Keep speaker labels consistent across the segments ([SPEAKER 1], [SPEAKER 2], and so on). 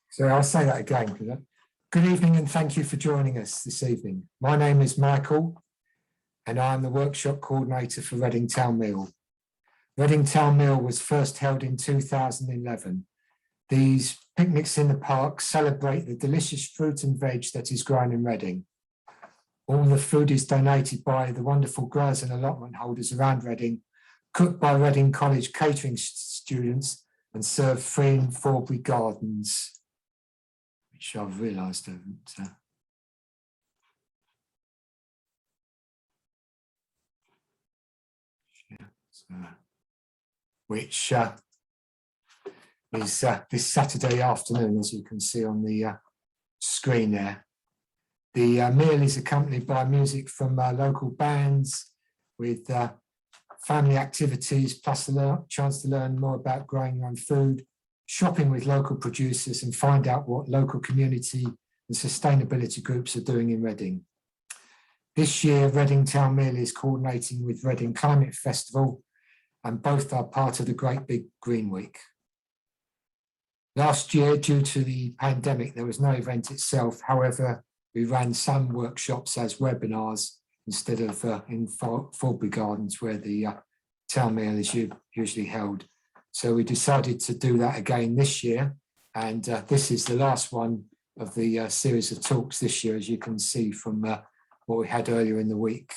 [SPEAKER 1] So I'll say that again. Good evening and thank you for joining us this evening. My name is Michael and I'm the workshop coordinator for Reading Town Meal. Reading Town Meal was first held in 2011. These picnics in the park celebrate the delicious fruit and veg that is grown in Reading. All the food is donated by the wonderful growers and allotment holders around Reading, cooked by Reading College catering students and served free in Forbury Gardens, which I've realised haven't. Which is this Saturday afternoon, as you can see on the screen there. The meal is accompanied by music from local bands with family activities, plus a chance to learn more about growing your own food, shopping with local producers and find out what local community and sustainability groups are doing in Reading. This year, Reading Town Meal is coordinating with Reading Climate Festival, and both are part of the Great Big Green Week. Last year, due to the pandemic, there was no event itself. However, we ran some workshops as webinars instead of in Forbury Gardens, where the town meal is usually held. So we decided to do that again this year. And this is the last one of the series of talks this year, as you can see from what we had earlier in the week.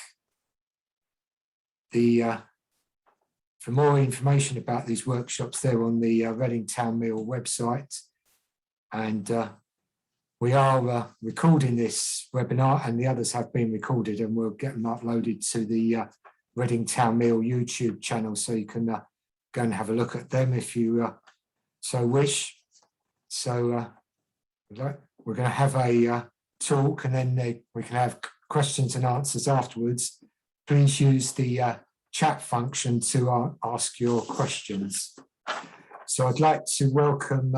[SPEAKER 1] For more information about these workshops, they're on the Reading Town Meal website. And we are recording this webinar, and the others have been recorded, and we'll get them uploaded to the Reading Town Meal YouTube channel, so you can go and have a look at them if you so wish. So we're going to have a talk, and then we can have questions and answers afterwards. Please use the chat function to ask your questions. So I'd like to welcome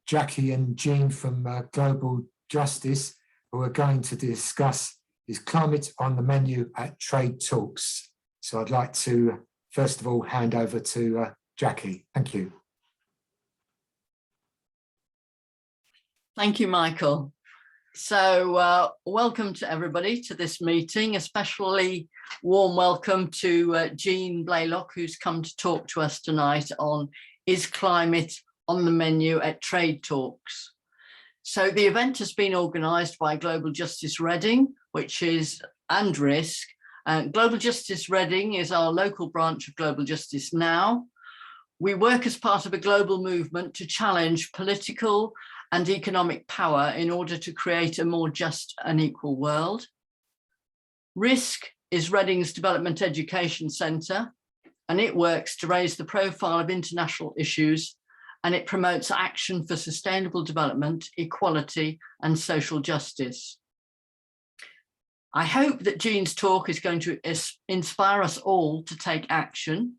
[SPEAKER 1] Jackie and Jean from Global Justice, who are going to discuss is climate on the menu at Trade Talks. So I'd like to first of all hand over to Jackie. Thank you.
[SPEAKER 2] Thank you, Michael. So welcome to everybody to this meeting, especially warm welcome to Jean Blaylock, who's come to talk to us tonight on Is Climate on the Menu at Trade Talks. So the event has been organised by Global Justice Reading, and RISC. Global Justice Reading is our local branch of Global Justice Now. We work as part of a global movement to challenge political and economic power in order to create a more just and equal world. RISC is Reading's Development Education Centre, and it works to raise the profile of international issues, and it promotes action for sustainable development, equality and social justice. I hope that Jean's talk is going to inspire us all to take action.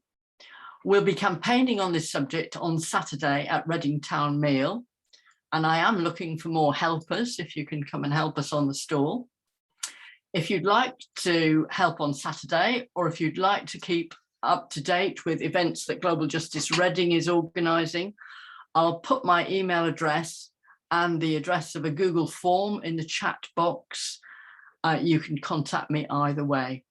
[SPEAKER 2] We'll be campaigning on this subject on Saturday at Reading Town Meal, and I am looking for more helpers if you can come and help us on the stall. If you'd like to help on Saturday, or if you'd like to keep up to date with events that Global Justice Reading is organising, I'll put my email address and the address of a Google form in the chat box. You can contact me either way.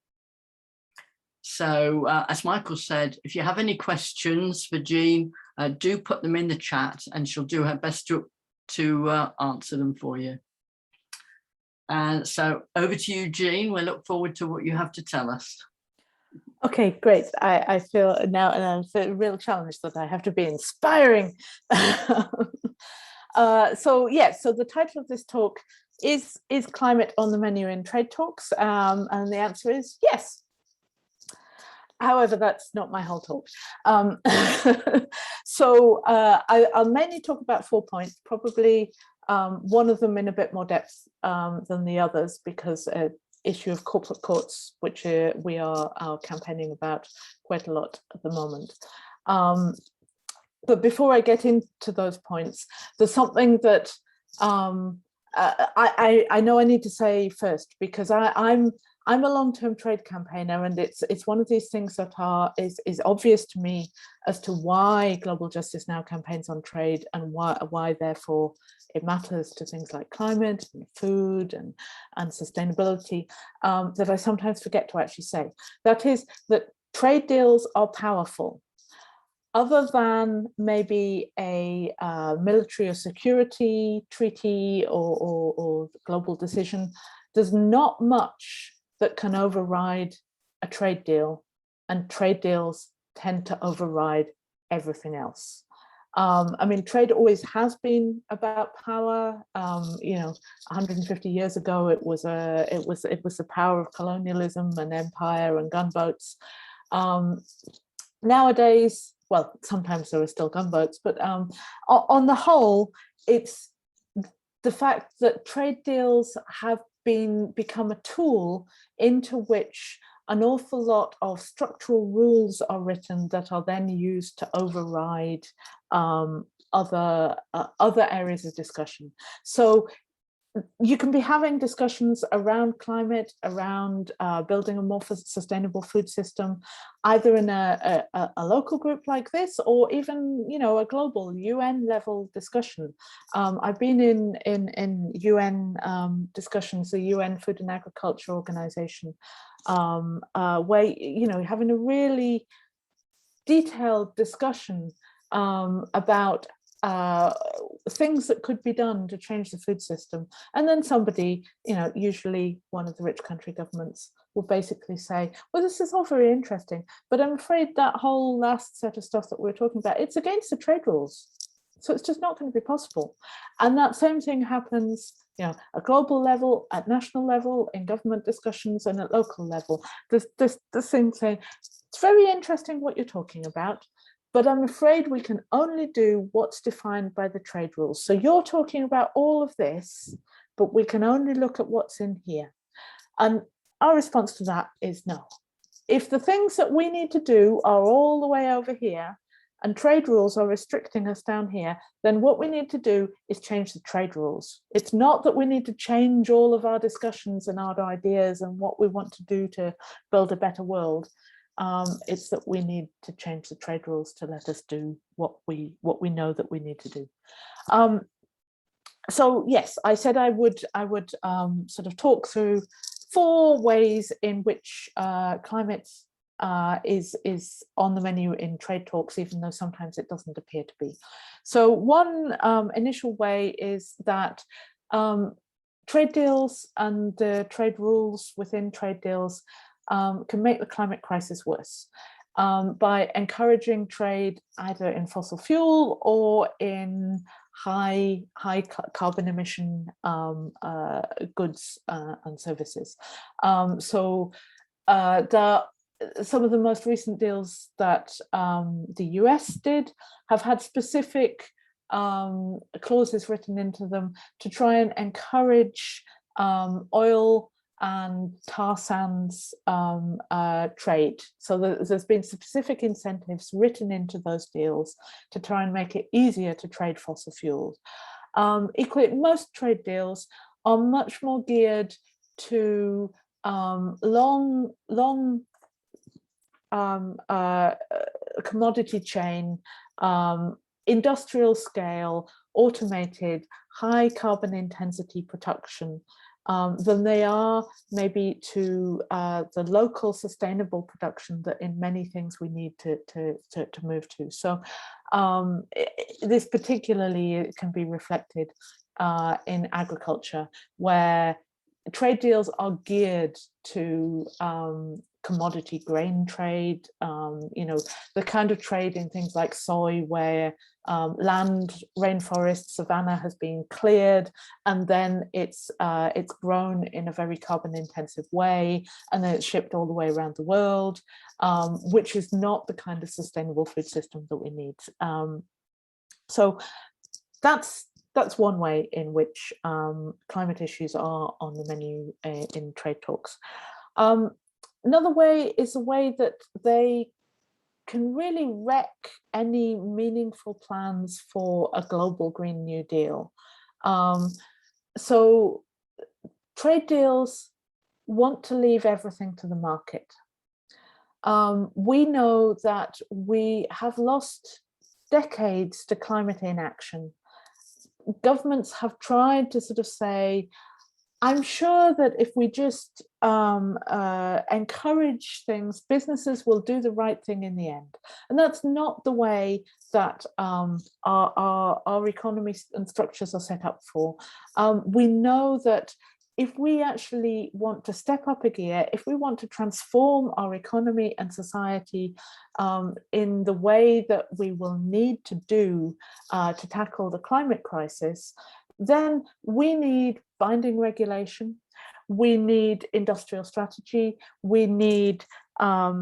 [SPEAKER 2] So as Michael said, if you have any questions for Jean, do put them in the chat and she'll do her best to answer them for you. And so over to you, Jean. We look forward to what you have to tell us.
[SPEAKER 3] Okay, great. I feel now, and it's a real challenge that I have to be inspiring. So the title of this talk is Climate on the Menu in Trade Talks? And the answer is yes. However, that's not my whole talk. So I'll mainly talk about 4 points, probably one of them in a bit more depth than the others, because issue of corporate courts, which we are campaigning about quite a lot at the moment. But before I get into those points, there's something that I know I need to say first, because I'm I'm a long-term trade campaigner, and it's one of these things that is obvious to me as to why Global Justice Now campaigns on trade, and why therefore it matters to things like climate and food and sustainability, that I sometimes forget to actually say. That is that trade deals are powerful. Other than maybe a military or security treaty or global decision, there's not much that can override a trade deal, and trade deals tend to override everything else. I mean, trade always has been about power. 150 years ago, it was the power of colonialism and empire and gunboats. Nowadays, well, sometimes there are still gunboats, but on the whole, it's the fact that trade deals have become a tool into which an awful lot of structural rules are written that are then used to override other areas of discussion. So you can be having discussions around climate, around building a more sustainable food system, either in a local group like this, or even, a global UN level discussion. I've been in UN discussions, the UN Food and Agriculture Organization, where, having a really detailed discussion about things that could be done to change the food system. And then somebody, usually one of the rich country governments, will basically say, well, this is all very interesting, but I'm afraid that whole last set of stuff that we're talking about, it's against the trade rules. So it's just not going to be possible. And that same thing happens, at global level, at national level, in government discussions, and at local level. There's the same thing. It's very interesting what you're talking about, but I'm afraid we can only do what's defined by the trade rules. So you're talking about all of this, but we can only look at what's in here. And our response to that is no. If the things that we need to do are all the way over here, and trade rules are restricting us down here, then what we need to do is change the trade rules. It's not that we need to change all of our discussions and our ideas and what we want to do to build a better world. It's that we need to change the trade rules to let us do what we know that we need to do. So yes, I said I would sort of talk through 4 ways in which climate is on the menu in trade talks, even though sometimes it doesn't appear to be. So one initial way is that trade deals and the trade rules within trade deals can make the climate crisis worse by encouraging trade either in fossil fuel or in high carbon emission goods and services. Some of the most recent deals that the US did have had specific clauses written into them to try and encourage oil and tar sands trade. So there's been specific incentives written into those deals to try and make it easier to trade fossil fuels. Equally, most trade deals are much more geared to long commodity chain, industrial scale, automated, high carbon intensity production than they are maybe to the local sustainable production that in many things we need to move to. So this particularly can be reflected in agriculture, where trade deals are geared to commodity grain trade, the kind of trade in things like soy, where land, rainforest, savanna has been cleared, and then it's grown in a very carbon intensive way, and then it's shipped all the way around the world, which is not the kind of sustainable food system that we need. So that's one way in which climate issues are on the menu in trade talks. Another way is a way that they can really wreck any meaningful plans for a global Green New Deal. So trade deals want to leave everything to the market. We know that we have lost decades to climate inaction. Governments have tried to sort of say, I'm sure that if we just encourage things, businesses will do the right thing in the end. And that's not the way that our economy and structures are set up for. We know that if we actually want to step up a gear, if we want to transform our economy and society in the way that we will need to do to tackle the climate crisis, then we need binding regulation, we need industrial strategy, we need a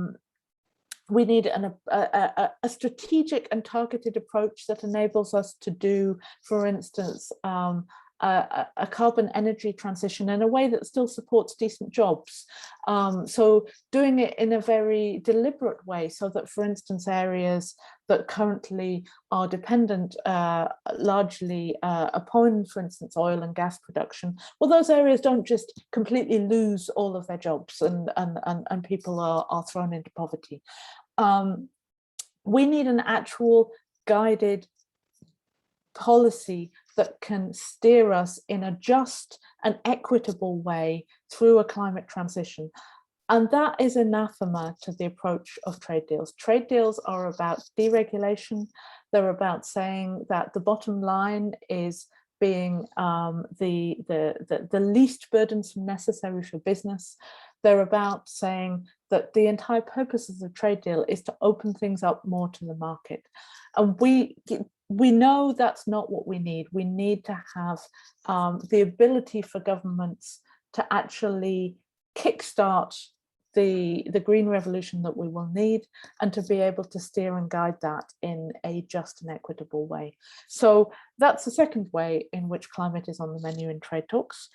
[SPEAKER 3] strategic and targeted approach that enables us to do, for instance, a carbon energy transition in a way that still supports decent jobs. So doing it in a very deliberate way so that, for instance, areas that currently are dependent largely upon, for instance, oil and gas production, well, those areas don't just completely lose all of their jobs and people are thrown into poverty. We need an actual guided policy that can steer us in a just and equitable way through a climate transition. And that is anathema to the approach of trade deals. Trade deals are about deregulation. They're about saying that the bottom line is being the least burdensome necessary for business. They're about saying that the entire purpose of the trade deal is to open things up more to the market. And we know that's not what we need. We need to have the ability for governments to actually kickstart the green revolution that we will need, and to be able to steer and guide that in a just and equitable way. So that's the second way in which climate is on the menu in trade talks.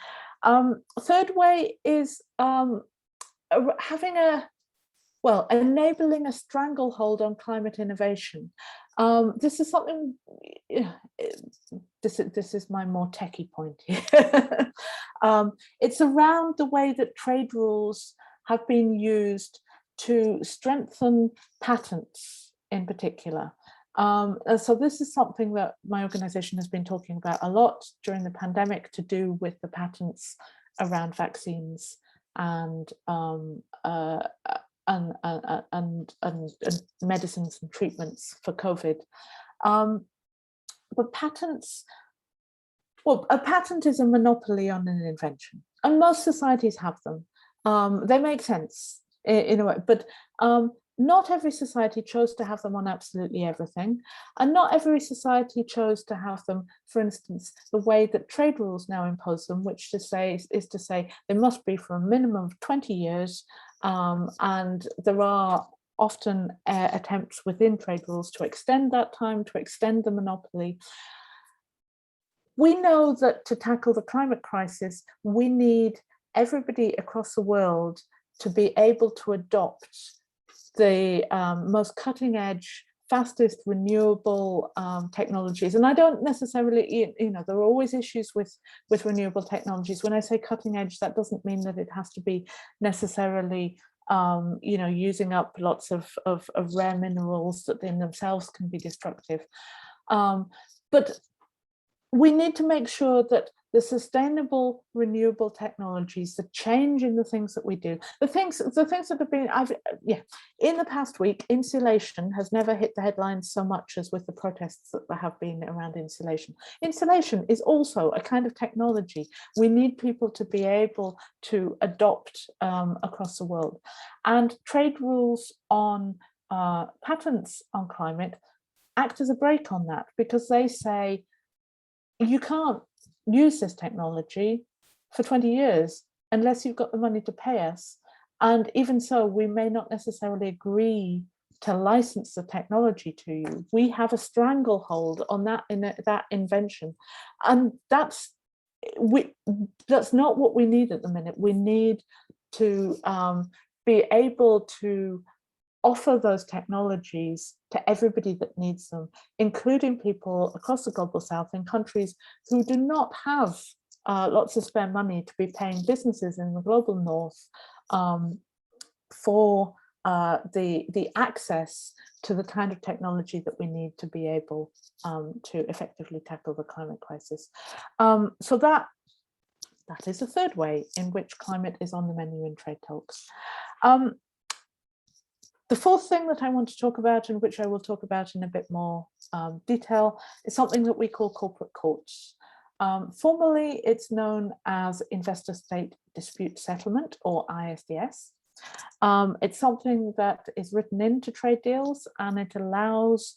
[SPEAKER 3] Third way is enabling a stranglehold on climate innovation. This is something, this is my more techie point here. It's around the way that trade rules have been used to strengthen patents in particular. So this is something that my organization has been talking about a lot during the pandemic, to do with the patents around vaccines and medicines and treatments for COVID. But patents, well, a patent is a monopoly on an invention, and most societies have them. They make sense in a way, but not every society chose to have them on absolutely everything. And not every society chose to have them, for instance, the way that trade rules now impose them, which is to say they must be for a minimum of 20 years. And there are often attempts within trade rules to extend that time, to extend the monopoly. We know that to tackle the climate crisis, we need everybody across the world to be able to adopt the most cutting edge, fastest renewable technologies. And I don't necessarily, there are always issues with renewable technologies. When I say cutting edge, that doesn't mean that it has to be necessarily using up lots of rare minerals that in themselves can be destructive. But we need to make sure that the sustainable renewable technologies, the change in the things that we do, the things that have been, in the past week, insulation has never hit the headlines so much as with the protests that there have been around insulation. Insulation is also a kind of technology we need people to be able to adopt across the world. And trade rules on patents on climate act as a brake on that, because they say, you can't use this technology for 20 years unless you've got the money to pay us. And even so, we may not necessarily agree to license the technology to you. We have a stranglehold on that invention. And that's not what we need at the minute. We need to be able to offer those technologies to everybody that needs them, including people across the global south in countries who do not have lots of spare money to be paying businesses in the global north for the access to the kind of technology that we need to be able to effectively tackle the climate crisis. So that is a third way in which climate is on the menu in trade talks. The fourth thing that I want to talk about, and which I will talk about in a bit more detail, is something that we call corporate courts. Formally, it's known as Investor State Dispute Settlement, or ISDS. It's something that is written into trade deals, and it allows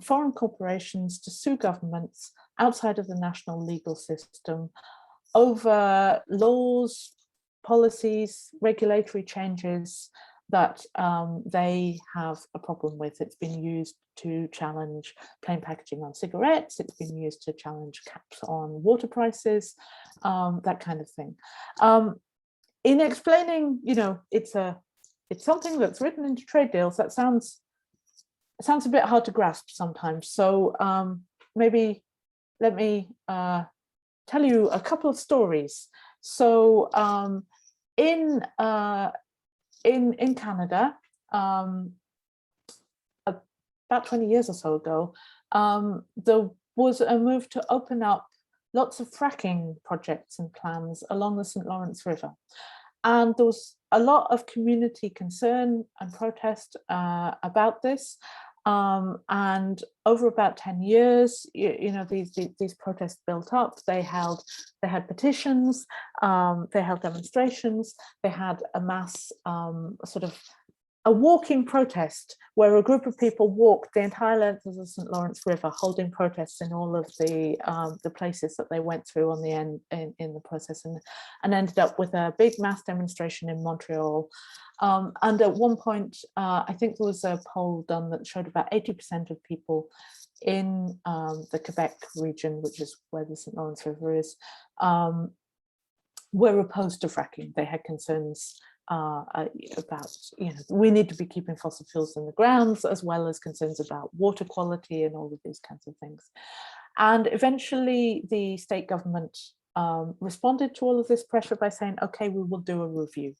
[SPEAKER 3] foreign corporations to sue governments outside of the national legal system over laws, policies, regulatory changes that they have a problem with. It's been used to challenge plain packaging on cigarettes. It's been used to challenge caps on water prices, that kind of thing. In explaining, it's something that's written into trade deals. That sounds a bit hard to grasp sometimes. So maybe let me tell you a couple of stories. So in Canada, about 20 years or so ago, there was a move to open up lots of fracking projects and plans along the St. Lawrence River. And there was a lot of community concern and protest about this. And over about 10 years, these protests built up. They had petitions, they held demonstrations, they had a mass sort of a walking protest where a group of people walked the entire length of the St. Lawrence River, holding protests in all of the places that they went through on the end in the process, and ended up with a big mass demonstration in Montreal. And at one point, I think there was a poll done that showed about 80% of people in the Quebec region, which is where the St. Lawrence River is, were opposed to fracking. They had concerns about, we need to be keeping fossil fuels in the grounds, as well as concerns about water quality and all of these kinds of things. And eventually the state government responded to all of this pressure by saying, okay, we will do a review.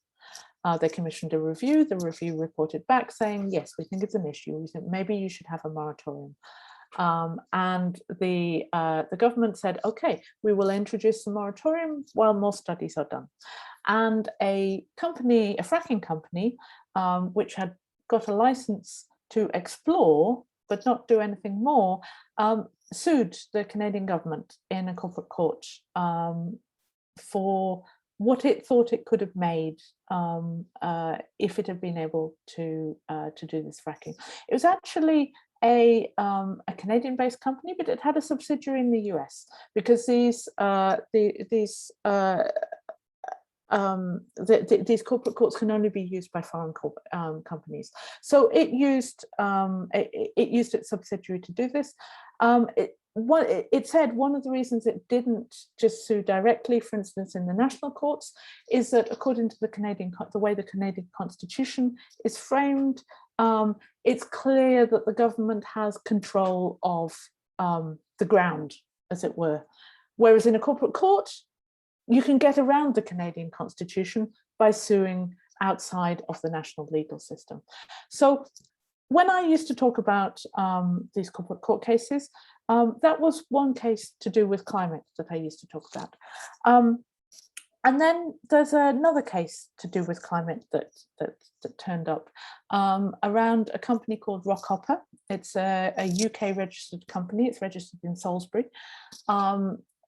[SPEAKER 3] They commissioned a review. The review reported back saying, yes, we think it's an issue. We think maybe you should have a moratorium. And the government said, okay, we will introduce a moratorium while more studies are done. And a fracking company, which had got a license to explore, but not do anything more, sued the Canadian government in a corporate court for what it thought it could have made if it had been able to do this fracking. It was actually a Canadian-based company, but it had a subsidiary in the US, because these corporate courts can only be used by foreign companies. So it used its subsidiary to do this. It said one of the reasons it didn't just sue directly, for instance, in the national courts, is that according to the way the Canadian Constitution is framed, it's clear that the government has control of the ground, as it were. Whereas in a corporate court, you can get around the Canadian Constitution by suing outside of the national legal system. So when I used to talk about these corporate court cases, that was one case to do with climate that I used to talk about. And then there's another case to do with climate that turned up around a company called Rockhopper. It's a UK registered company. It's registered in Salisbury.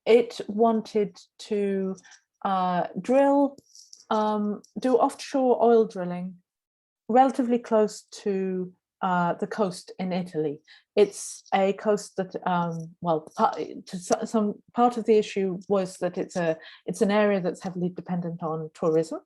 [SPEAKER 3] It wanted to do offshore oil drilling relatively close to the coast in Italy. It's a coast that, some part of the issue was that it's an area that's heavily dependent on tourism,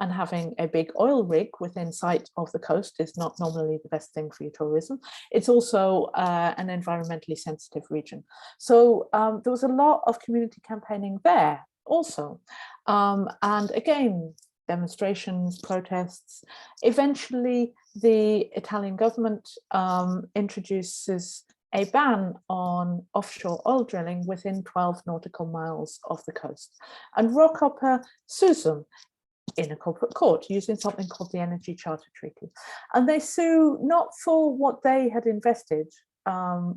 [SPEAKER 3] and having a big oil rig within sight of the coast is not normally the best thing for your tourism. It's also an environmentally sensitive region. So there was a lot of community campaigning there also. And again, demonstrations, protests. Eventually, the Italian government introduces a ban on offshore oil drilling within 12 nautical miles of the coast. And Rockhopper sues them in a corporate court using something called the Energy Charter Treaty. And they sue not for what they had invested,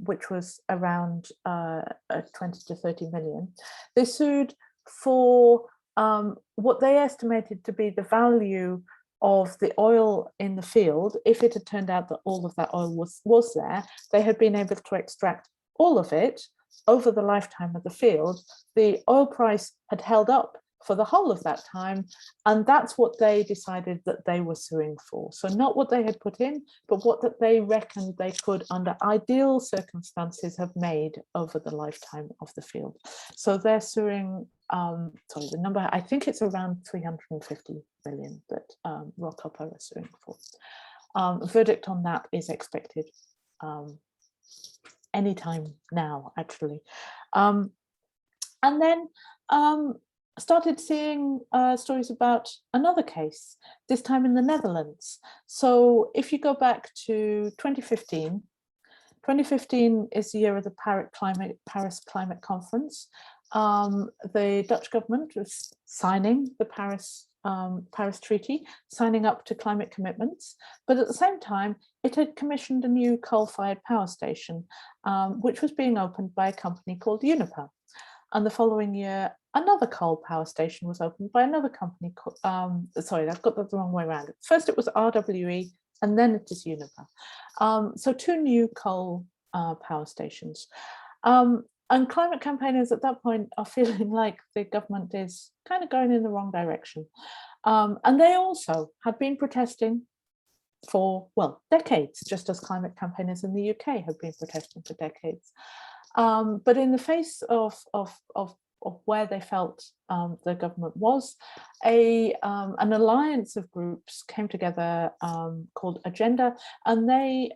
[SPEAKER 3] which was around 20 to 30 million. They sued for what they estimated to be the value of the oil in the field. If it had turned out that all of that oil was there, they had been able to extract all of it over the lifetime of the field. The oil price had held up for the whole of that time, and that's what they decided that they were suing for. So not what they had put in, but what that they reckoned they could, under ideal circumstances, have made over the lifetime of the field. So they're suing, sorry, the number, I think it's around 350 billion that Rockhopper are suing for. Verdict on that is expected anytime now, actually. And then started seeing stories about another case, this time in the Netherlands. So if you go back to 2015, 2015 is the year of the Paris Climate Conference. The Dutch government was signing the Paris Treaty, signing up to climate commitments, but at the same time, it had commissioned a new coal-fired power station, which was being opened by a company called Uniper. And the following year, another coal power station was opened by another company. Sorry, I've got that the wrong way around. First it was RWE, and then it is Uniper. So two new coal power stations. And climate campaigners at that point are feeling like the government is kind of going in the wrong direction. And they also had been protesting for, well, decades, just as climate campaigners in the UK have been protesting for decades. But in the face of where they felt the government was, an alliance of groups came together called Agenda, and they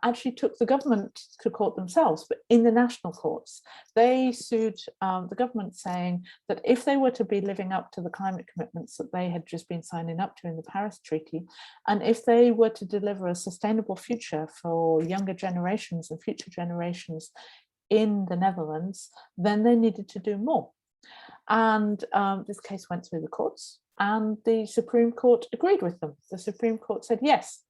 [SPEAKER 3] actually took the government to court themselves, but in the national courts. They sued the government, saying that if they were to be living up to the climate commitments that they had just been signing up to in the Paris Treaty, and if they were to deliver a sustainable future for younger generations and future generations in the Netherlands, then they needed to do more. And this case went through the courts, and the Supreme Court agreed with them. The Supreme Court said, yes,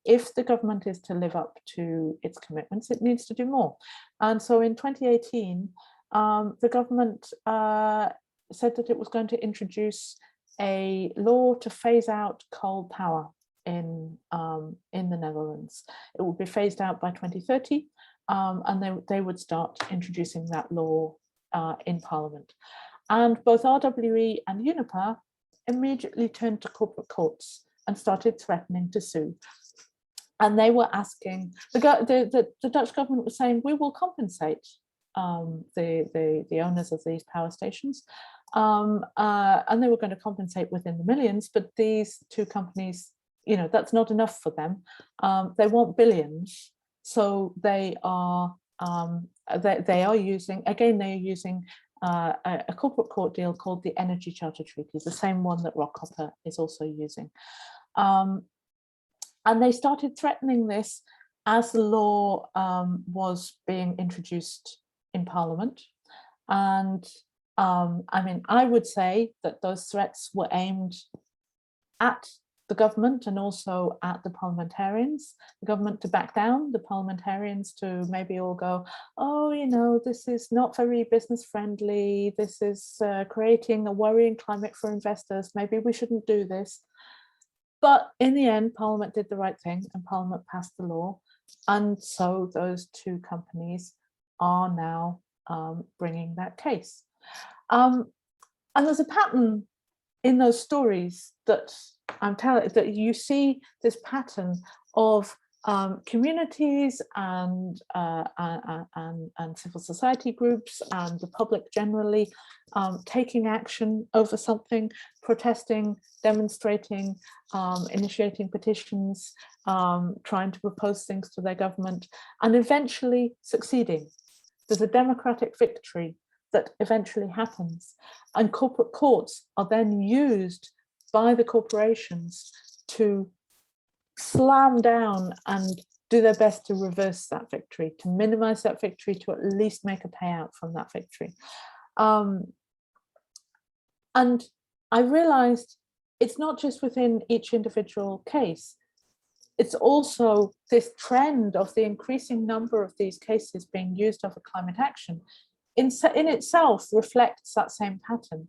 [SPEAKER 3] if the government is to live up to its commitments, it needs to do more. And so in 2018, the government said that it was going to introduce a law to phase out coal power in the Netherlands. It will be phased out by 2030. And they would start introducing that law in Parliament. And both RWE and Uniper immediately turned to corporate courts and started threatening to sue. And they were asking, the Dutch government was saying, we will compensate the owners of these power stations. And they were going to compensate within the millions, but these two companies, you know, that's not enough for them. They want billions. So they are using, again, they're using a corporate court deal called the Energy Charter Treaty, the same one that Rockhopper is also using. And they started threatening this as the law was being introduced in Parliament. And I mean, I would say that those threats were aimed at the government and also at the parliamentarians, the government to back down, the parliamentarians to maybe all go, oh, you know, this is not very business friendly, this is creating a worrying climate for investors, maybe we shouldn't do this. But in the end, Parliament did the right thing and Parliament passed the law. And so those two companies are now bringing that case. And there's a pattern in those stories that I'm telling, that you see this pattern of communities and civil society groups and the public generally taking action over something, protesting, demonstrating, initiating petitions, trying to propose things to their government, and eventually succeeding. There's a democratic victory that eventually happens, and corporate courts are then used by the corporations to slam down and do their best to reverse that victory, to minimize that victory, to at least make a payout from that victory. And I realized it's not just within each individual case, it's also this trend of the increasing number of these cases being used over climate action in itself reflects that same pattern.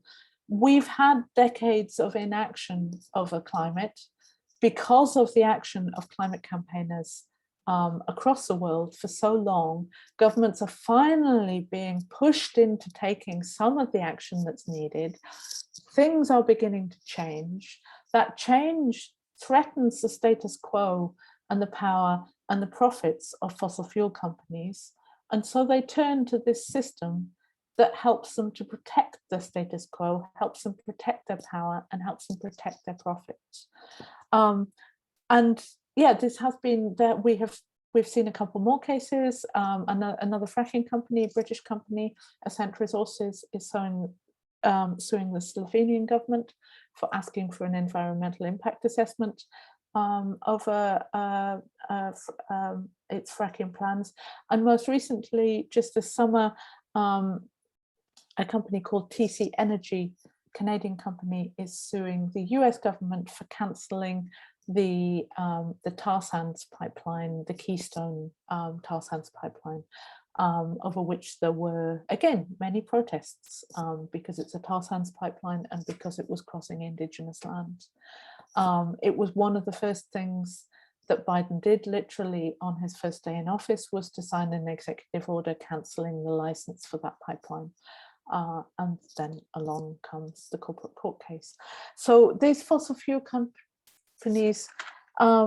[SPEAKER 3] We've had decades of inaction over climate because of the action of climate campaigners across the world for so long. Governments are finally being pushed into taking some of the action that's needed. Things are beginning to change. That change threatens the status quo and the power and the profits of fossil fuel companies. And so they turn to this system that helps them to protect the status quo, helps them protect their power, and helps them protect their profits. And yeah, this has been that we've seen a couple more cases. Another fracking company, British company, Ascent Resources, is suing the Slovenian government for asking for an environmental impact assessment over its fracking plans. And most recently, just this summer, a company called TC Energy, Canadian company, is suing the US government for cancelling the tar sands pipeline, the Keystone tar sands pipeline, over which there were, again, many protests because it's a tar sands pipeline and because it was crossing Indigenous lands. It was one of the first things that Biden did literally on his first day in office, was to sign an executive order cancelling the license for that pipeline. And then along comes the corporate court case. So these fossil fuel companies, I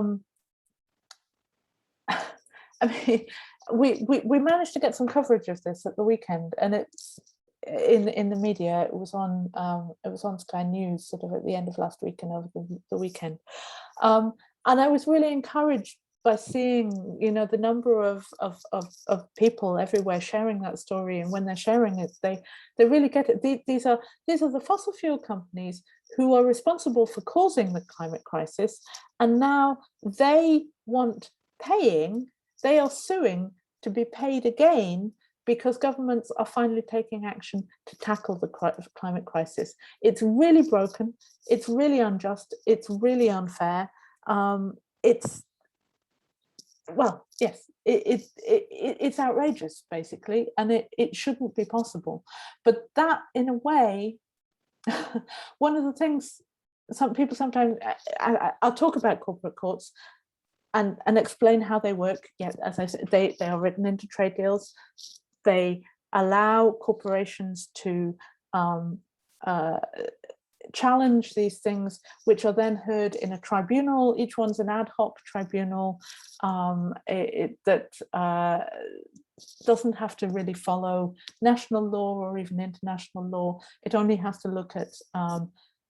[SPEAKER 3] mean, we managed to get some coverage of this at the weekend, and it's in the media. It was on Sky News sort of at the end of last week and over the weekend, and I was really encouraged by seeing, you know, the number of people everywhere sharing that story, and when they're sharing it, they really get it. These are the fossil fuel companies who are responsible for causing the climate crisis, and now they want paying. They are suing to be paid again because governments are finally taking action to tackle the climate crisis. It's really broken. It's really unjust. It's really unfair. It's, well, yes, it's outrageous, basically, and it shouldn't be possible. But that, in a way, one of the things some people sometimes, I'll talk about corporate courts and explain how they work. Yeah, as I said, they are written into trade deals. They allow corporations to challenge these things, which are then heard in a tribunal. Each one's an ad hoc tribunal that doesn't have to really follow national law or even international law. It only has to look at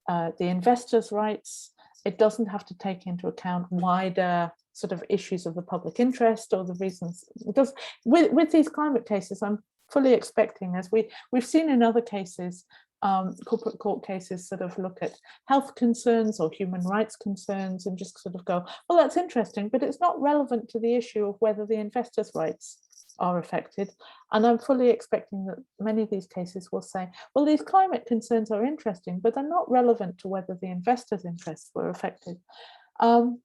[SPEAKER 3] the investors' rights. It doesn't have to take into account wider sort of issues of the public interest or the reasons. Because with these climate cases, I'm fully expecting, as we've seen in other cases, corporate court cases sort of look at health concerns or human rights concerns and just sort of go, well, that's interesting, but it's not relevant to the issue of whether the investors' rights are affected. And I'm fully expecting that many of these cases will say, well, these climate concerns are interesting, but they're not relevant to whether the investors' interests were affected. And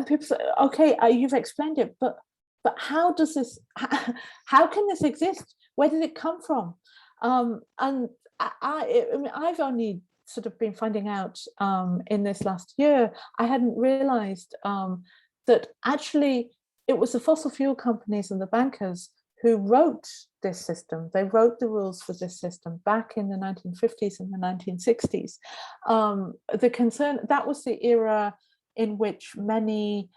[SPEAKER 3] people say, okay, you've explained it, but how does this, how can this exist? Where did it come from? And I mean, I've only sort of been finding out in this last year. I hadn't realized that actually it was the fossil fuel companies and the bankers who wrote this system. They wrote the rules for this system back in the 1950s and the 1960s. The concern, that was the era in which many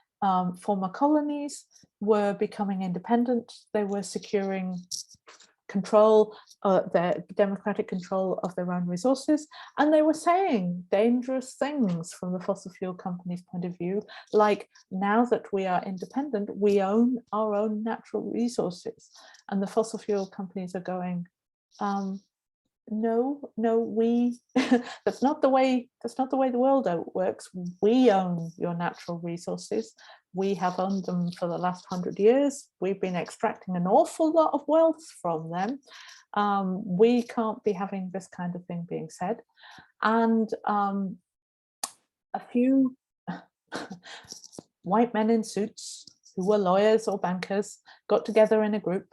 [SPEAKER 3] former colonies were becoming independent. They were securing control, their democratic control of their own resources, and they were saying dangerous things from the fossil fuel companies' point of view, like, now that we are independent, we own our own natural resources. And the fossil fuel companies are going, no, that's not the way the world works. We own your natural resources. We have owned them for the last 100 years. We've been extracting an awful lot of wealth from them. We can't be having this kind of thing being said. And a few white men in suits who were lawyers or bankers got together in a group.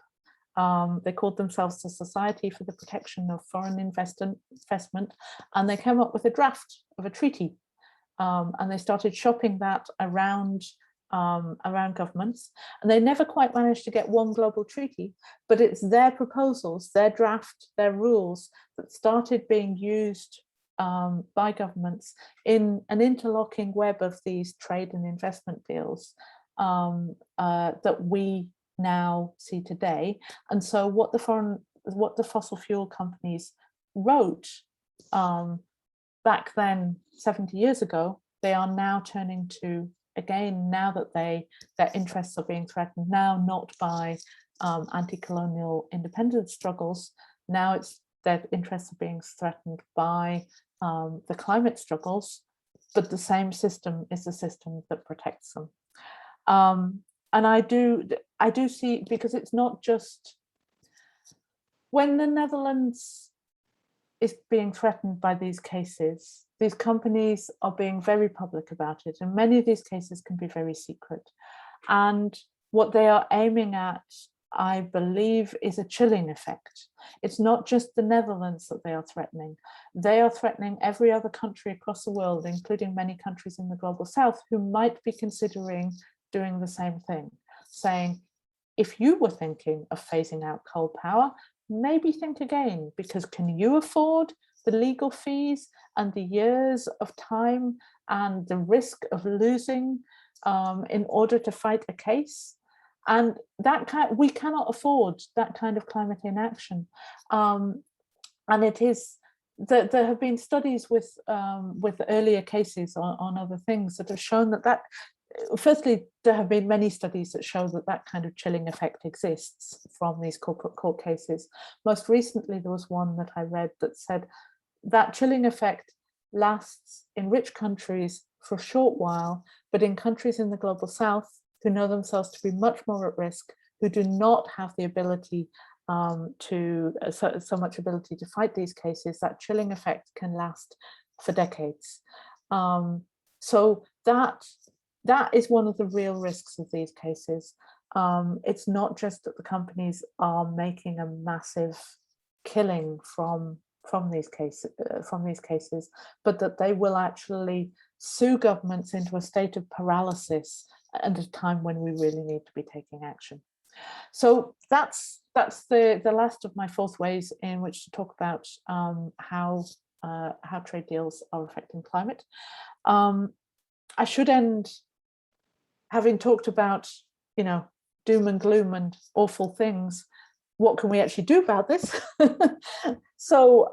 [SPEAKER 3] They called themselves the Society for the Protection of Foreign Investment, and they came up with a draft of a treaty, and they started shopping that around governments, and they never quite managed to get one global treaty, but it's their proposals, their draft, their rules that started being used by governments in an interlocking web of these trade and investment deals that we now see today. And so what the fossil fuel companies wrote back then 70 years ago, they are now turning to, again, now that their interests are being threatened, now not by anti-colonial independence struggles, now it's their interests are being threatened by the climate struggles, but the same system is the system that protects them. And I do see, because it's not just when the Netherlands is being threatened by these cases, these companies are being very public about it, and many of these cases can be very secret. And what they are aiming at, I believe, is a chilling effect. It's not just the Netherlands that they are threatening. They are threatening every other country across the world, including many countries in the global south who might be considering doing the same thing, saying, if you were thinking of phasing out coal power, maybe think again, because can you afford the legal fees and the years of time and the risk of losing in order to fight a case? And we cannot afford that kind of climate inaction. And it is, there have been studies with earlier cases on other things that have shown that firstly, there have been many studies that show that kind of chilling effect exists from these corporate court cases. Most recently, there was one that I read that said that chilling effect lasts in rich countries for a short while, but in countries in the global south who know themselves to be much more at risk, who do not have the ability so much ability to fight these cases, that chilling effect can last for decades. So that is one of the real risks of these cases. It's not just that the companies are making a massive killing from these cases, but that they will actually sue governments into a state of paralysis at a time when we really need to be taking action. So that's the last of my 4 ways in which to talk about how trade deals are affecting climate. I should end having talked about, doom and gloom and awful things. What can we actually do about this? So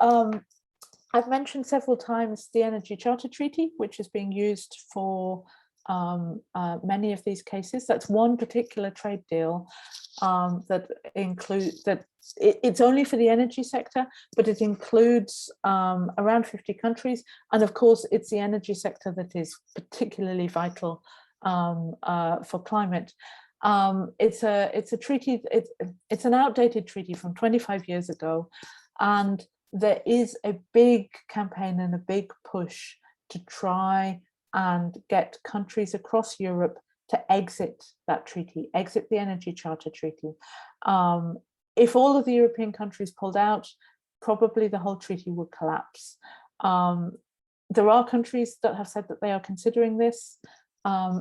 [SPEAKER 3] I've mentioned several times the Energy Charter Treaty, which is being used for many of these cases. That's one particular trade deal it's only for the energy sector, but it includes around 50 countries. And of course, it's the energy sector that is particularly vital for climate. It's a treaty, it's an outdated treaty from 25 years ago. And there is a big campaign and a big push to try and get countries across Europe to exit that treaty, exit the Energy Charter Treaty. If all of the European countries pulled out, probably the whole treaty would collapse. There are countries that have said that they are considering this.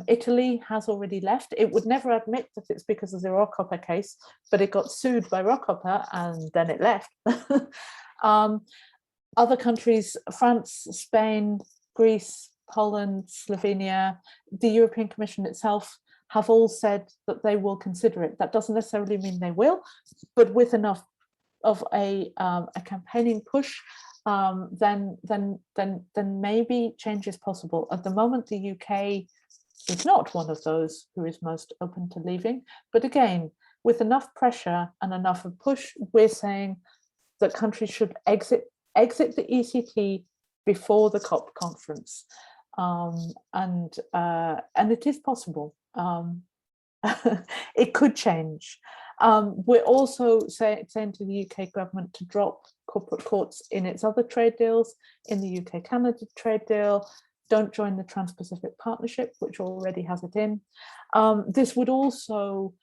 [SPEAKER 3] Italy has already left. It would never admit that it's because of the Rockhopper case, but it got sued by Rockhopper and then it left. Other countries, France, Spain, Greece, Poland, Slovenia, the European Commission itself have all said that they will consider it. That doesn't necessarily mean they will, but with enough of a campaigning push, then maybe change is possible. At the moment, the UK is not one of those who is most open to leaving. But again, with enough pressure and enough of push, we're saying that countries should exit the ECT before the COP conference, and it is possible. It could change. We're also saying to the UK government to drop corporate courts in its other trade deals, in the UK-Canada trade deal. Don't join the Trans-Pacific Partnership, which already has it in. This would also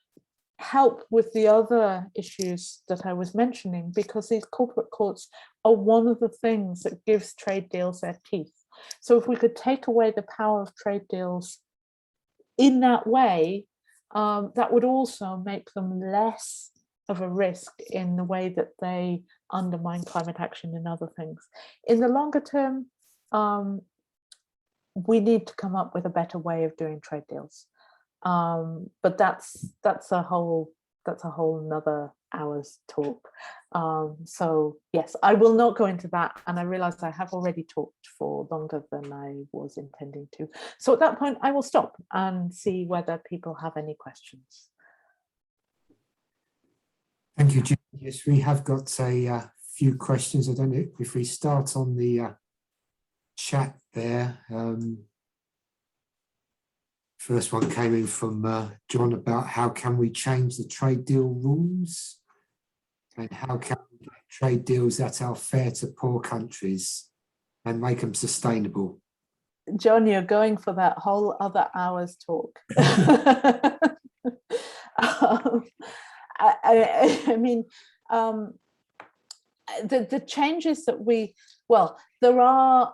[SPEAKER 3] help with the other issues that I was mentioning, because these corporate courts are one of the things that gives trade deals their teeth. So if we could take away the power of trade deals in that way, that would also make them less of a risk in the way that they undermine climate action and other things. In the longer term, we need to come up with a better way of doing trade deals. But that's a whole another hour's talk. So yes, I will not go into that, and I realize I have already talked for longer than I was intending to. So at that point, I will stop and see whether people have any questions.
[SPEAKER 1] Thank you, Jim. Yes, we have got a few questions. I don't know if we start on the chat there. First one came in from John about how can we change the trade deal rules, and how can we get trade deals that are fair to poor countries and make them sustainable.
[SPEAKER 3] John, you're going for that whole other hour's talk. I mean, the changes that there are,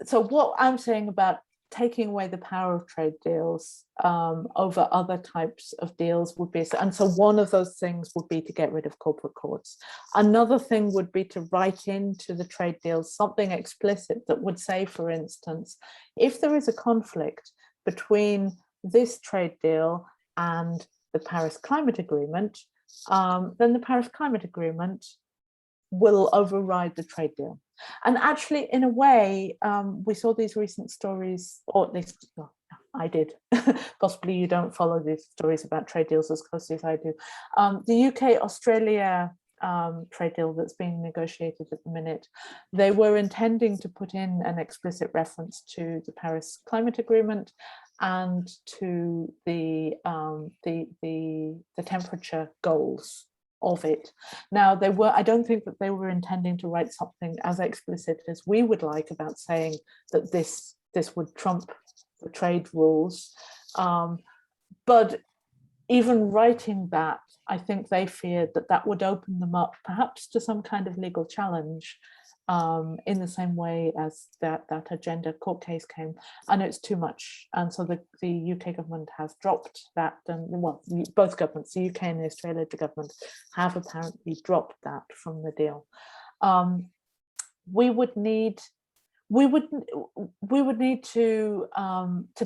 [SPEAKER 3] so what I'm saying about taking away the power of trade deals over other types of deals would be, and so one of those things would be to get rid of corporate courts. Another thing would be to write into the trade deals something explicit that would say, for instance, if there is a conflict between this trade deal and the Paris Climate Agreement, then the Paris Climate Agreement will override the trade deal. And actually, in a way, we saw these recent stories, or at least I did. Possibly you don't follow these stories about trade deals as closely as I do. The UK-Australia trade deal that's being negotiated at the minute, they were intending to put in an explicit reference to the Paris Climate Agreement and to the temperature goals of it. Now, I don't think that they were intending to write something as explicit as we would like about saying that this would trump the trade rules. But even writing that, I think they feared that that would open them up perhaps to some kind of legal challenge, in the same way as that agenda court case came, and it's too much. And so the UK government has dropped that, and well, both governments, the UK and the Australia government, have apparently dropped that from the deal. We would need to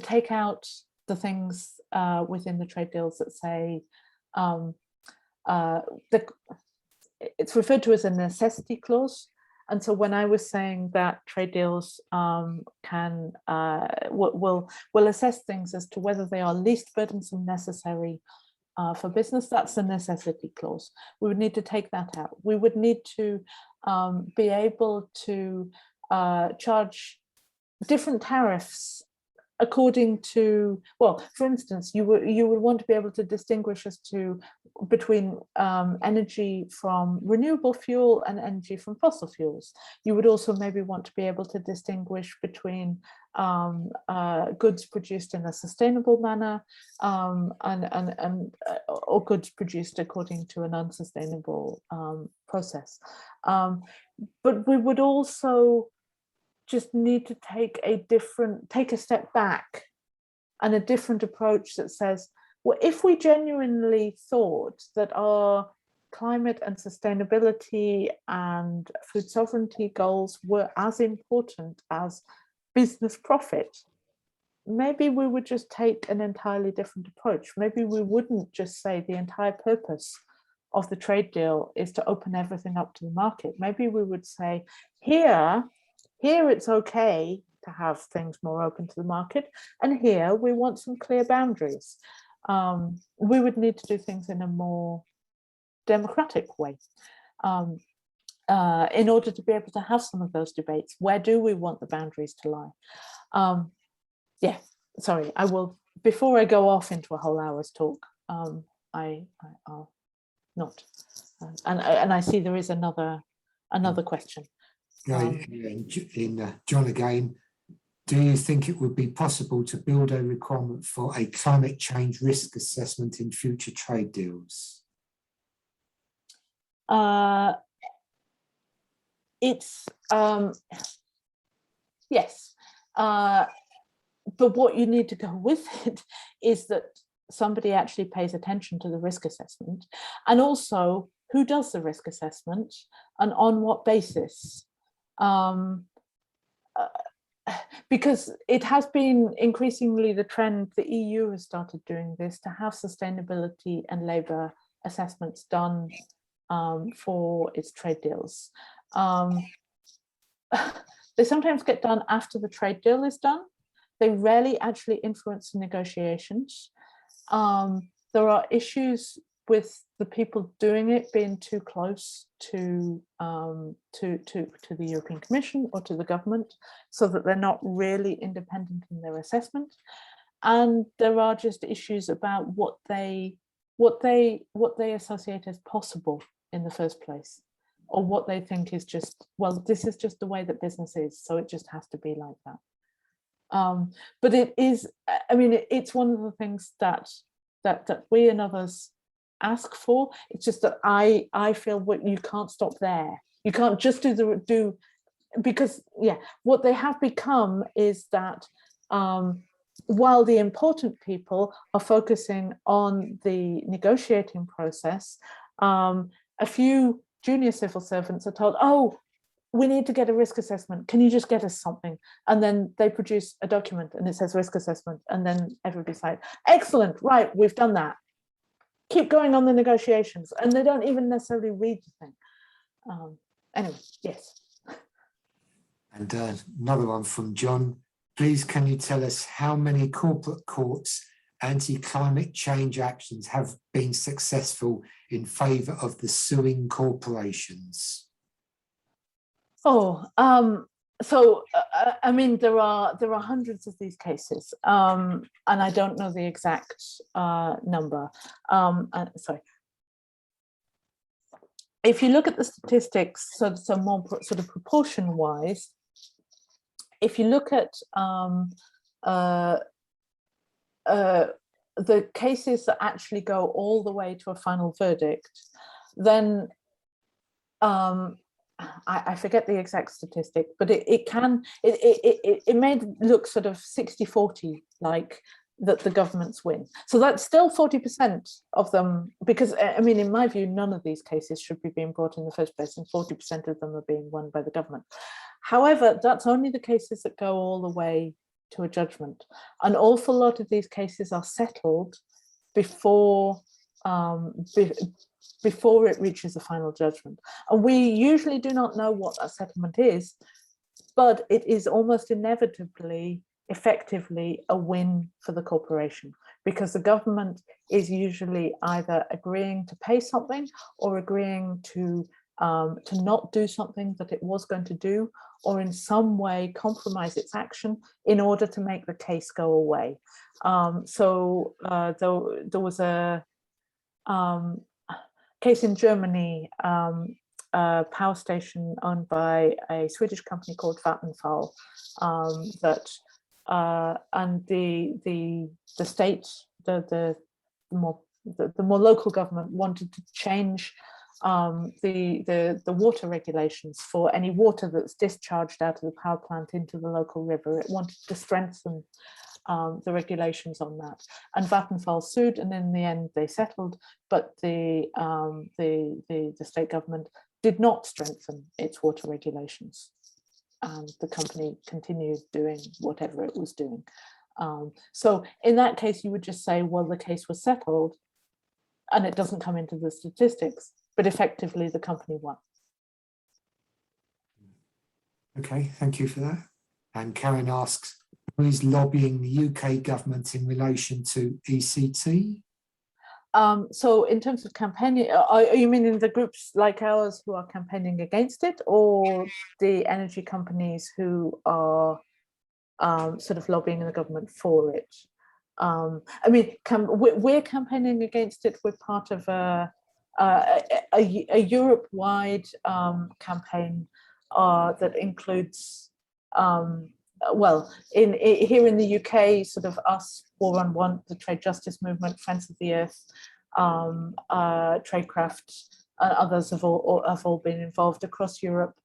[SPEAKER 3] take out the things within the trade deals that say it's referred to as a necessity clause. And so when I was saying that trade deals will assess things as to whether they are least burdensome necessary for business, that's a necessity clause. We would need to take that out. We would need to be able to charge different tariffs according to, well, for instance, you would want to be able to distinguish between energy from renewable fuel and energy from fossil fuels. You would also maybe want to be able to distinguish between goods produced in a sustainable manner or goods produced according to an unsustainable process. But we would also just need to take a step back and a different approach that says, well, if we genuinely thought that our climate and sustainability and food sovereignty goals were as important as business profit, maybe we would just take an entirely different approach. Maybe we wouldn't just say the entire purpose of the trade deal is to open everything up to the market. Maybe we would say, here it's okay to have things more open to the market, and here we want some clear boundaries. We would need to do things in a more democratic way. in order to be able to have some of those debates. Where do we want the boundaries to lie? Yeah, sorry, I will, before I go off into a whole hour's talk, I'll not. And I see there is another question.
[SPEAKER 1] John again, do you think it would be possible to build a requirement for a climate change risk assessment in future trade deals?
[SPEAKER 3] It's yes, but what you need to go with it is that somebody actually pays attention to the risk assessment, and also who does the risk assessment and on what basis. Because it has been increasingly the trend, the EU has started doing this, to have sustainability and labour assessments done for its trade deals. They sometimes get done after the trade deal is done. They rarely actually influence the negotiations. There are issues with the people doing it being too close to the European Commission or to the government, so that they're not really independent in their assessment. And there are just issues about what they associate as possible in the first place, or what they think is just, well, this is just the way that business is, so it just has to be like that. But it is, I mean, it's one of the things that we and others ask for. It's just that I feel what you can't stop there. You can't just do because yeah, what they have become is that while the important people are focusing on the negotiating process, a few junior civil servants are told, oh, we need to get a risk assessment. Can you just get us something? And then they produce a document and it says risk assessment. And then everybody's like, excellent, right, we've done that. Keep going on the negotiations. And they don't even necessarily read the thing. Anyway, yes.
[SPEAKER 1] And another one from John. Please, can you tell us how many corporate courts anti-climate change actions have been successful in favour of the suing corporations?
[SPEAKER 3] Oh, so I mean, there are hundreds of these cases, and I don't know the exact number. Sorry. If you look at the statistics, so more sort of proportion-wise, if you look at the cases that actually go all the way to a final verdict, then I forget the exact statistic, but it may look sort of 60-40, like that the governments win. So that's still 40% of them, because I mean, in my view, none of these cases should be being brought in the first place, and 40% of them are being won by the government. However, that's only the cases that go all the way to a judgment. An awful lot of these cases are settled before it reaches a final judgment. And we usually do not know what that settlement is, but it is almost inevitably, effectively, a win for the corporation, because the government is usually either agreeing to pay something or agreeing to not do something that it was going to do, or in some way compromise its action in order to make the case go away. There was a case in Germany, a power station owned by a Swedish company called Vattenfall, and the state, the more local government wanted to change the water regulations for any water that's discharged out of the power plant into the local river. It wanted to strengthen the regulations on that, and Vattenfall sued, and in the end they settled, but the state government did not strengthen its water regulations, and the company continued doing whatever it was doing. So in that case, you would just say, well, the case was settled, and it doesn't come into the statistics, but effectively the company won.
[SPEAKER 1] Okay, thank you for that. And Karen asks, who is lobbying the UK government in relation to ECT?
[SPEAKER 3] So in terms of campaigning, are you meaning the groups like ours who are campaigning against it, or the energy companies who are sort of lobbying the government for it? I mean, we're campaigning against it. We're part of a Europe-wide campaign that includes, well, here in the UK, sort of us, War on Want, the Trade Justice Movement, Friends of the Earth, Tradecraft, others have all been involved across Europe.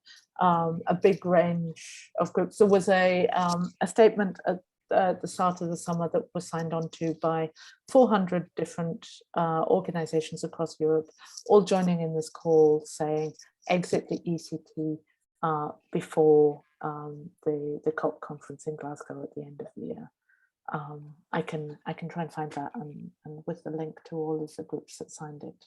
[SPEAKER 3] A big range of groups. There was a statement at the start of the summer that was signed on to by 400 different organizations across Europe, all joining in this call saying exit the ECT before the COP conference in Glasgow at the end of the year. I can try and find that and with the link to all of the groups that signed it.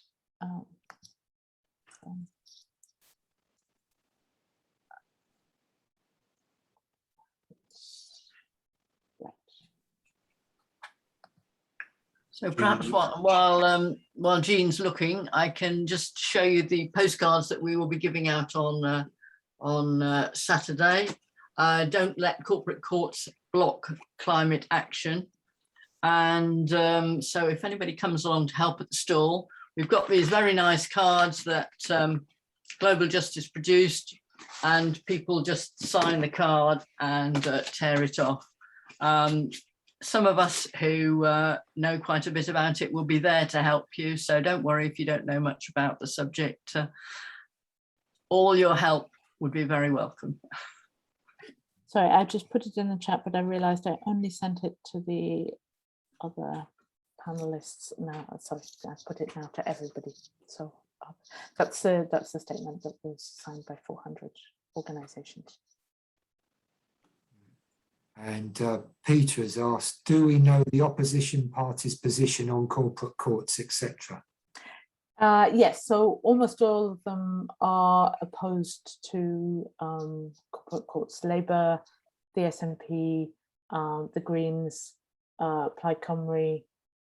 [SPEAKER 2] So perhaps while Jean's looking, I can just show you the postcards that we will be giving out on Saturday. Don't let corporate courts block climate action. And so if anybody comes along to help at the stall, we've got these very nice cards that Global Justice produced, and people just sign the card and tear it off. Some of us who know quite a bit about it will be there to help you, so don't worry if you don't know much about the subject. All your help would be very welcome.
[SPEAKER 3] Sorry, I just put it in the chat, but I realized I only sent it to the other panelists now. Sorry, I put it now to everybody. So that's the statement that was signed by 400 organizations.
[SPEAKER 1] And Peter has asked, do we know the opposition party's position on corporate courts, etc.?
[SPEAKER 3] Yes, so almost all of them are opposed to corporate courts. Labour, the SNP, the Greens, Plaid Cymru,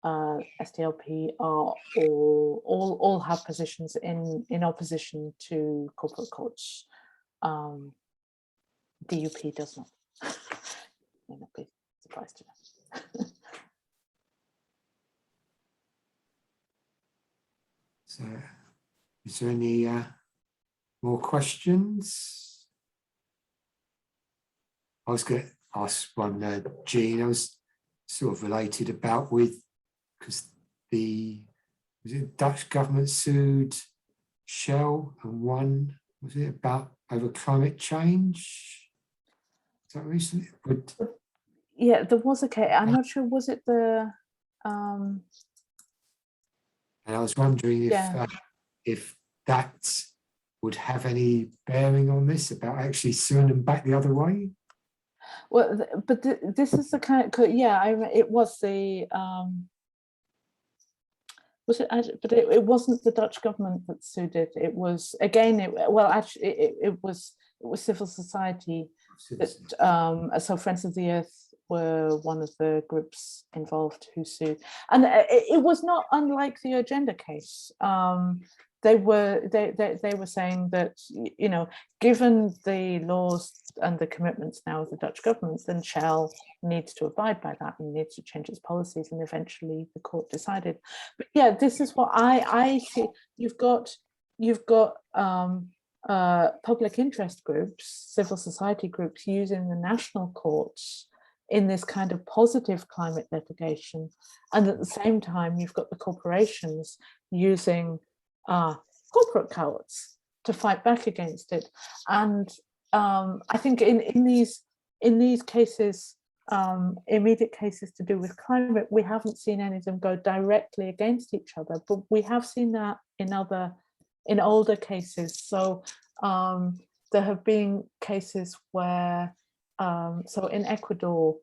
[SPEAKER 3] SDLP are all have positions in opposition to corporate courts. DUP does not. May not be surprised to know.
[SPEAKER 1] So, is there any more questions? I was going to ask one, Jean, I was sort of related about with, because the Dutch government sued Shell and won, was it about over climate change? Is that recently?
[SPEAKER 3] Yeah, there was a case. I'm not sure, was it the
[SPEAKER 1] and I was wondering if that would have any bearing on this, about actually suing them back the other way.
[SPEAKER 3] Well, but this is the kind of, yeah, it was the was it, but it wasn't the Dutch government that sued it. It was, again, it was civil society that, so Friends of the Earth were one of the groups involved who sued, and it was not unlike the Agenda case. They were saying that, you know, given the laws and the commitments now of the Dutch government, then Shell needs to abide by that and needs to change its policies. And eventually, the court decided. But yeah, this is what I see. You've got public interest groups, civil society groups using the national courts in this kind of positive climate litigation, and at the same time, you've got the corporations using corporate courts to fight back against it. And I think in these cases, immediate cases to do with climate, we haven't seen any of them go directly against each other, but we have seen that in older cases. So there have been cases where, so in Ecuador,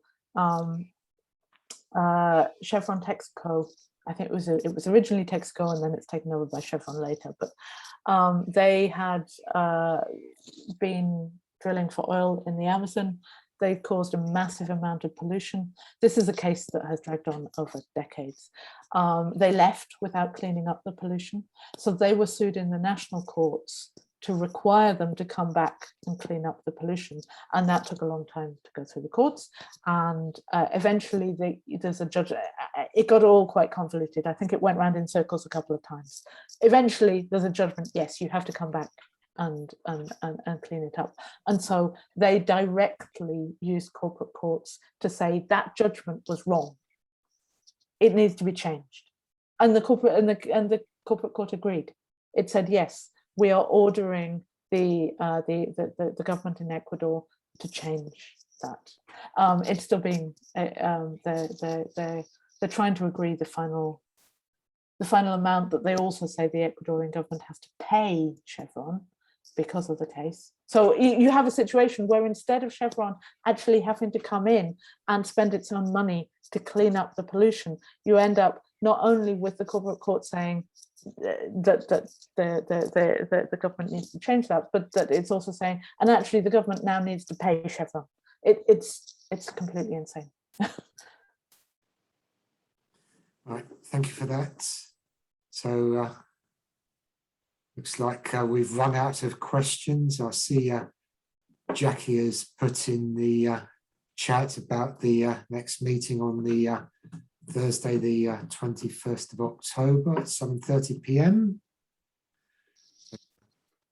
[SPEAKER 3] Chevron Texaco, I think it was originally Texaco and then it's taken over by Chevron later, but they had been drilling for oil in the Amazon. They caused a massive amount of pollution. This is a case that has dragged on over decades. They left without cleaning up the pollution. So they were sued in the national courts to require them to come back and clean up the pollution. And that took a long time to go through the courts. And eventually there's a judge, it got all quite convoluted. I think it went round in circles a couple of times. Eventually there's a judgment, yes, you have to come back and clean it up. And so they directly used corporate courts to say that judgment was wrong. It needs to be changed. And the corporate court agreed. It said, yes, we are ordering the government in Ecuador to change that. It's still being they're trying to agree the final amount, but they also say the Ecuadorian government has to pay Chevron because of the case. So you have a situation where instead of Chevron actually having to come in and spend its own money to clean up the pollution, you end up not only with the corporate court saying that the government needs to change that, but that it's also saying, and actually the government now needs to pay Chevron. It's completely insane.
[SPEAKER 1] Right, thank you for that. So looks like we've run out of questions. I see Jackie has put in the chat about the next meeting on the Thursday, the 21st of October at 7:30 p.m.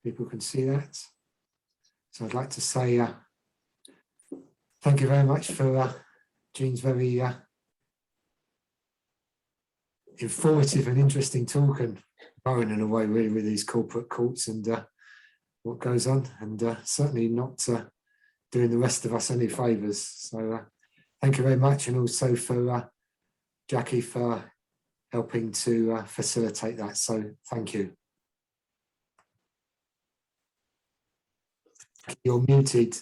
[SPEAKER 1] People can see that. So I'd like to say thank you very much for Jean's very informative and interesting talk, and going in a way really with these corporate courts and what goes on, and certainly not doing the rest of us any favours. So thank you very much, and also for Jackie for helping to facilitate that. So thank you. You're muted.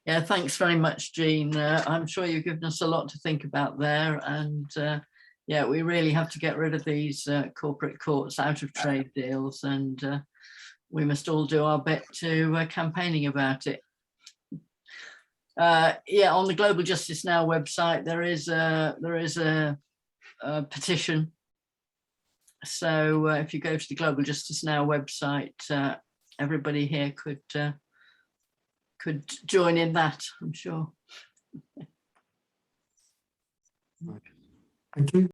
[SPEAKER 2] Yeah, thanks very much, Jean. I'm sure you've given us a lot to think about there. And yeah, we really have to get rid of these corporate courts out of trade deals. And we must all do our bit to campaigning about it. Yeah, on the Global Justice Now website, there is a petition. So if you go to the Global Justice Now website, everybody here could join in that, I'm sure.
[SPEAKER 1] Thank you.